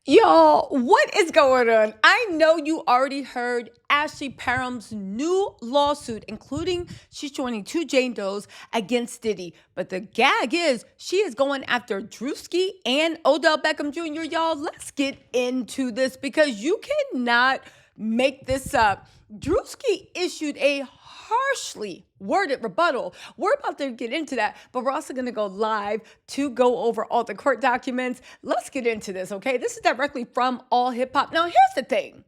Y'all, what is going on? I know you already heard Ashley Parham's new lawsuit, including she's joining two Jane Does against Diddy. But the gag is she is going after Druski and Odell Beckham Jr. Y'all, let's get into this because you cannot make this up. Druski issued a harshly worded rebuttal. We're about to get into that, but we're also going to go live to go over all the court documents. Let's get into this, okay? This is directly from All Hip Hop. Now, here's the thing.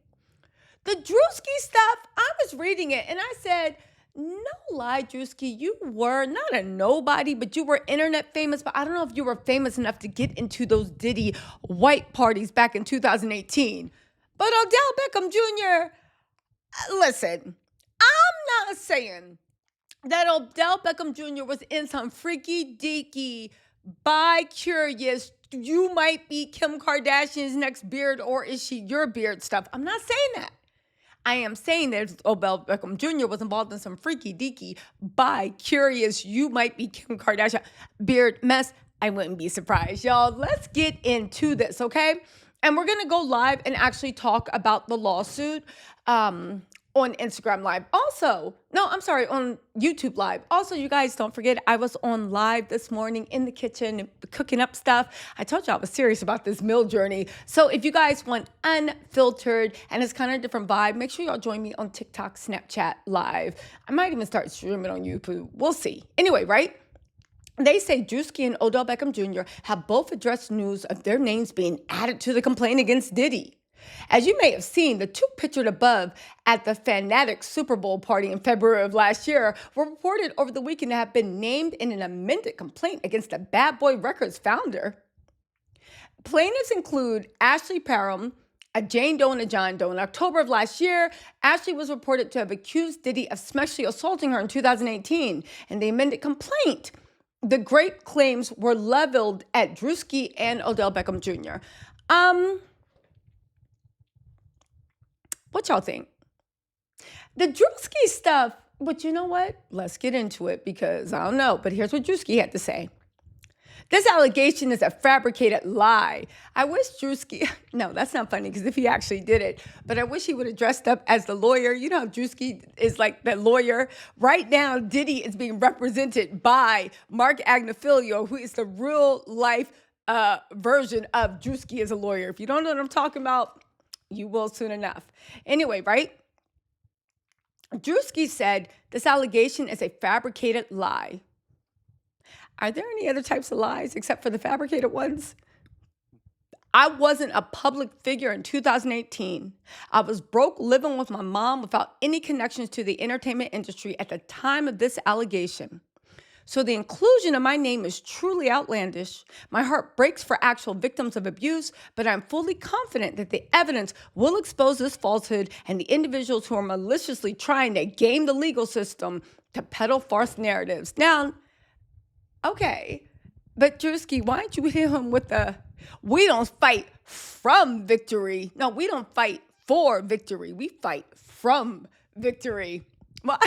The Druski stuff, I was reading it and I said, no lie, Druski, you were not a nobody, but you were internet famous. But I don't know if you were famous enough to get into those Diddy white parties back in 2018. But Odell Beckham Jr., listen, I'm not saying that Odell Beckham Jr. was in some freaky deaky, bi-curious, you might be Kim Kardashian's next beard or is she your beard stuff. I'm not saying that. I am saying that if Odell Beckham Jr. was involved in some freaky deaky, bi-curious, you might be Kim Kardashian beard mess, I wouldn't be surprised. Y'all, let's get into this, okay? And we're going to go live and actually talk about the lawsuit on Instagram Live. Also, no, I'm sorry, on YouTube Live. Also, you guys don't forget, I was on live this morning in the kitchen cooking up stuff. I told you I was serious about this meal journey. So if you guys want unfiltered and it's kind of a different vibe, make sure y'all join me on TikTok, Snapchat Live. I might even start streaming on YouTube. We'll see. Anyway, right? They say Druski and Odell Beckham Jr. have both addressed news of their names being added to the complaint against Diddy. As you may have seen, the two pictured above at the Fanatic Super Bowl party in February of last year were reported over the weekend to have been named in an amended complaint against the Bad Boy Records founder. Plaintiffs include Ashley Parham, a Jane Doe and a John Doe. In October of last year, Ashley was reported to have accused Diddy of sexually assaulting her in 2018. In the amended complaint, the great claims were leveled at Druski and Odell Beckham Jr. What y'all think? The Druski stuff, but you know what? Let's get into it because I don't know. But here's what Druski had to say. This allegation is a fabricated lie. I wish Druski, no, that's not funny because if he actually did it, but I wish he would have dressed up as the lawyer. You know how Druski is like the lawyer? Right now, Diddy is being represented by Mark Agnifilio, who is the real life version of Druski as a lawyer. If you don't know what I'm talking about, you will soon enough. Anyway, right? Druski said this allegation is a fabricated lie. Are there any other types of lies except for the fabricated ones? I wasn't a public figure in 2018. I was broke living with my mom without any connections to the entertainment industry at the time of this allegation. So the inclusion of my name is truly outlandish. My heart breaks for actual victims of abuse, but I'm fully confident that the evidence will expose this falsehood and the individuals who are maliciously trying to game the legal system to peddle false narratives. Now, okay, but Druski, why don't you hit him with the, we don't fight from victory. No, we don't fight for victory. We fight from victory. Well,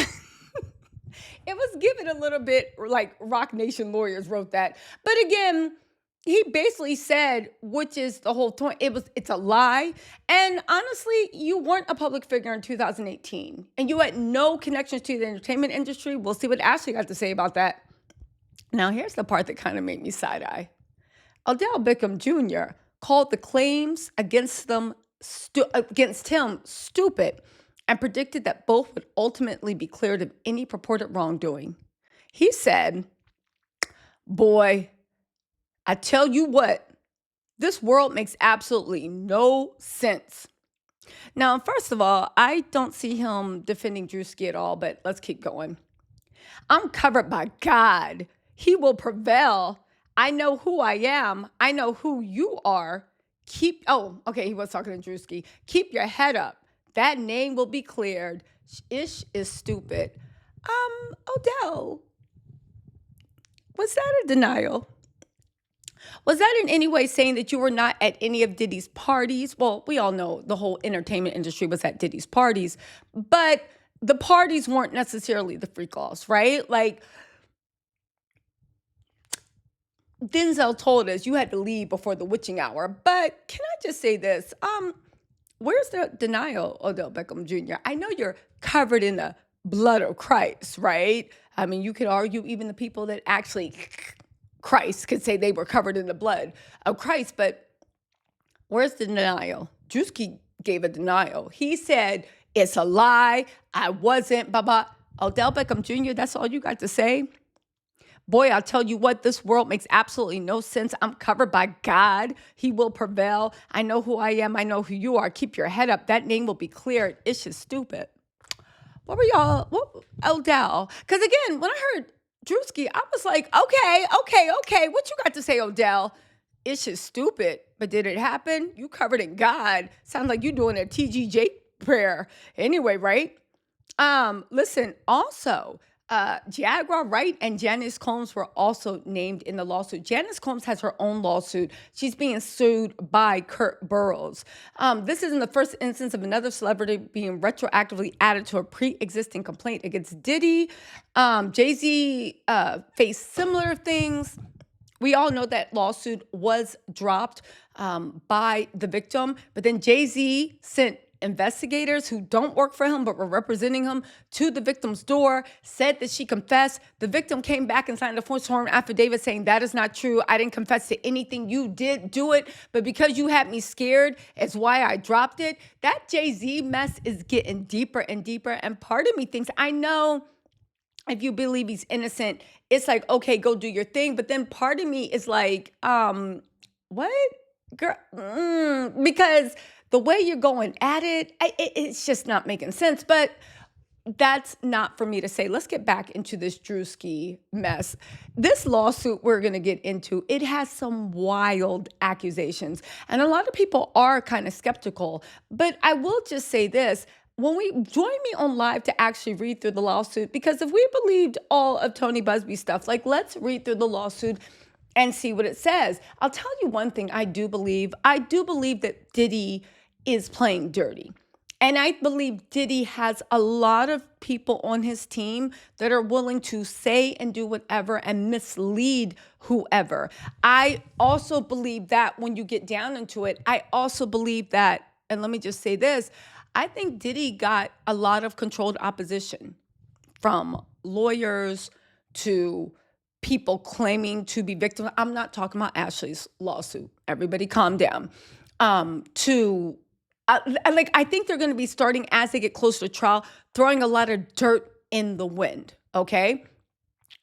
it was given a little bit like Rock Nation lawyers wrote that. But again, he basically said, which is the whole point, it's a lie. And honestly, you weren't a public figure in 2018 and you had no connections to the entertainment industry. We'll see what Ashley got to say about that. Now, here's the part that kind of made me side-eye. Odell Beckham Jr. called the claims against him stupid and predicted that both would ultimately be cleared of any purported wrongdoing. He said, boy, I tell you what, this world makes absolutely no sense. Now, first of all, I don't see him defending Druski at all, but let's keep going. I'm covered by God. He will prevail. I know who I am. I know who you are. He was talking to Druski. Keep your head up. That name will be cleared. Ish is stupid. Odell, was that a denial? Was that in any way saying that you were not at any of Diddy's parties? Well, we all know the whole entertainment industry was at Diddy's parties, but the parties weren't necessarily the freak-offs, right? Like, Denzel told us you had to leave before the witching hour. But can I just say this? Where's the denial, Odell Beckham Jr.? I know you're covered in the blood of Christ, right? I mean, you could argue even the people that actually Christ could say they were covered in the blood of Christ, but where's the denial? Druski gave a denial. He said, it's a lie. I wasn't, blah, blah. Odell Beckham Jr., that's all you got to say? Boy, I'll tell you what, this world makes absolutely no sense. I'm covered by God. He will prevail. I know who I am. I know who you are. Keep your head up. That name will be cleared. It's just stupid. What were y'all, Odell? Because again, when I heard Druski, I was like, okay. What you got to say, Odell? It's just stupid. But did it happen? You covered in God. Sounds like you doing a TGJ prayer. Anyway, right? Listen, also, Jaguar Wright and Janice Combs were also named in the lawsuit. Janice Combs has her own lawsuit. She's being sued by Kurt Burrows. This isn't the first instance of another celebrity being retroactively added to a pre-existing complaint against Diddy. Jay-Z faced similar things. We all know that lawsuit was dropped by the victim, but then Jay-Z sent investigators who don't work for him but were representing him to the victim's door, said that she confessed. The victim came back and signed a sworn affidavit saying that is not true. I didn't confess to anything. You did do it, but because you had me scared, it's why I dropped it. That Jay-Z mess is getting deeper and deeper, and part of me thinks, I know if you believe he's innocent, it's like, okay, go do your thing. But then part of me is like, what? Girl, because the way you're going at it, it's just not making sense. But that's not for me to say. Let's get back into this Druski mess. This lawsuit we're going to get into, it has some wild accusations. And a lot of people are kind of skeptical. But I will just say this. When we join me on live to actually read through the lawsuit, because if we believed all of Tony Busby's stuff, like let's read through the lawsuit and see what it says. I'll tell you one thing I do believe. I do believe that Diddy is playing dirty. And I believe Diddy has a lot of people on his team that are willing to say and do whatever and mislead whoever. I also believe that when you get down into it, I also believe that, and let me just say this, I think Diddy got a lot of controlled opposition from lawyers to people claiming to be victims. I'm not talking about Ashley's lawsuit. Everybody calm down. I think they're going to be starting as they get closer to trial, throwing a lot of dirt in the wind. Okay.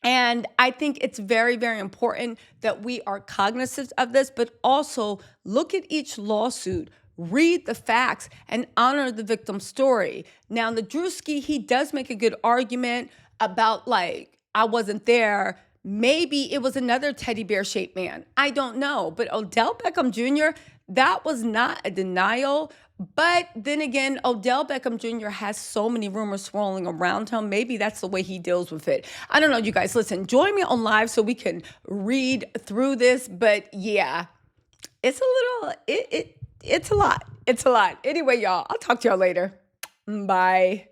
And I think it's very, very important that we are cognizant of this, but also look at each lawsuit, read the facts, and honor the victim's story. Now, the Druski, he does make a good argument about like, I wasn't there. Maybe it was another teddy bear shaped man. I don't know. But Odell Beckham Jr., that was not a denial. But then again, Odell Beckham Jr. has so many rumors swirling around him. Maybe that's the way he deals with it. I don't know, you guys. Listen, join me on live so we can read through this. But yeah, it's a little, it's a lot. It's a lot. Anyway, y'all, I'll talk to y'all later. Bye.